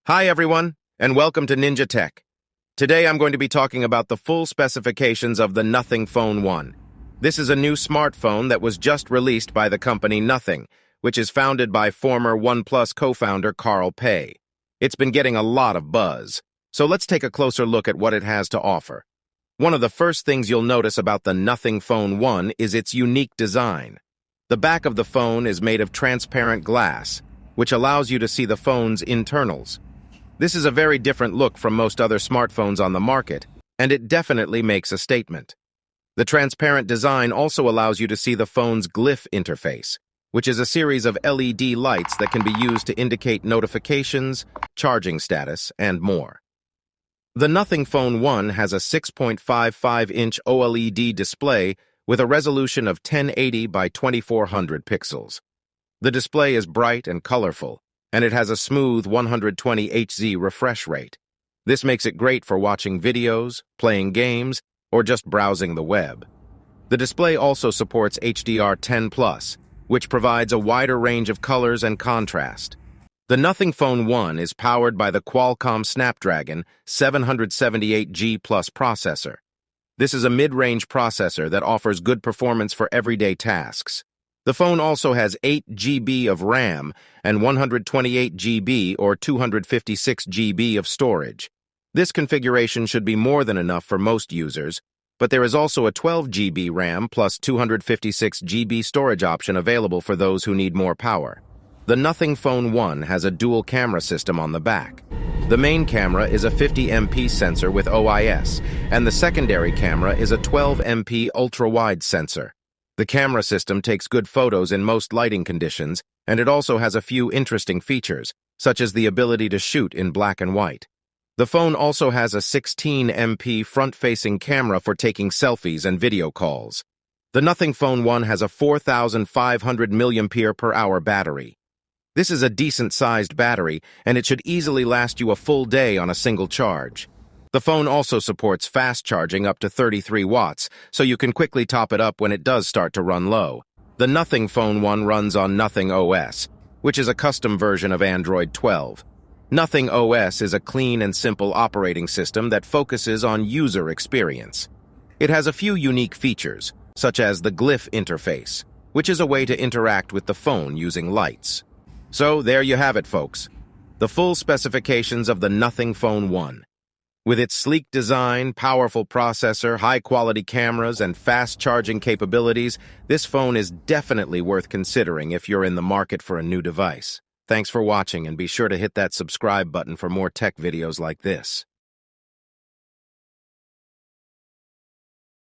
Hi everyone, and welcome to Ninja Tech. Today I'm going to be talking about the full specifications of the Nothing Phone 1. This is a new smartphone that was just released by the company Nothing, which is founded by former OnePlus co-founder Carl Pei. It's been getting a lot of buzz, so let's take a closer look at what it has to offer. One of the first things you'll notice about the Nothing Phone 1 is its unique design. The back of the phone is made of transparent glass, which allows you to see the phone's internals. This is a very different look from most other smartphones on the market, and it definitely makes a statement. The transparent design also allows you to see the phone's glyph interface, which is a series of LED lights that can be used to indicate notifications, charging status, and more. The Nothing Phone 1 has a 6.55-inch OLED display with a resolution of 1080 by 2400 pixels. The display is bright and colorful, and it has a smooth 120 Hz refresh rate. This makes it great for watching videos, playing games, or just browsing the web. The display also supports HDR10+, which provides a wider range of colors and contrast. The Nothing Phone 1 is powered by the Qualcomm Snapdragon 778G Plus processor. This is a mid-range processor that offers good performance for everyday tasks. The phone also has 8 GB of RAM and 128 GB or 256 GB of storage. This configuration should be more than enough for most users, but there is also a 12 GB RAM plus 256 GB storage option available for those who need more power. The Nothing Phone 1 has a dual camera system on the back. The main camera is a 50MP sensor with OIS, and the secondary camera is a 12MP ultrawide sensor. The camera system takes good photos in most lighting conditions, and it also has a few interesting features, such as the ability to shoot in black and white. The phone also has a 16MP front-facing camera for taking selfies and video calls. The Nothing Phone 1 has a 4,500 mAh battery. This is a decent-sized battery, and it should easily last you a full day on a single charge. The phone also supports fast charging up to 33 watts, so you can quickly top it up when it does start to run low. The Nothing Phone 1 runs on Nothing OS, which is a custom version of Android 12. Nothing OS is a clean and simple operating system that focuses on user experience. It has a few unique features, such as the glyph interface, which is a way to interact with the phone using lights. So there you have it, folks. The full specifications of the Nothing Phone 1. With its sleek design, powerful processor, high-quality cameras, and fast-charging capabilities, this phone is definitely worth considering if you're in the market for a new device. Thanks for watching, and be sure to hit that subscribe button for more tech videos like this.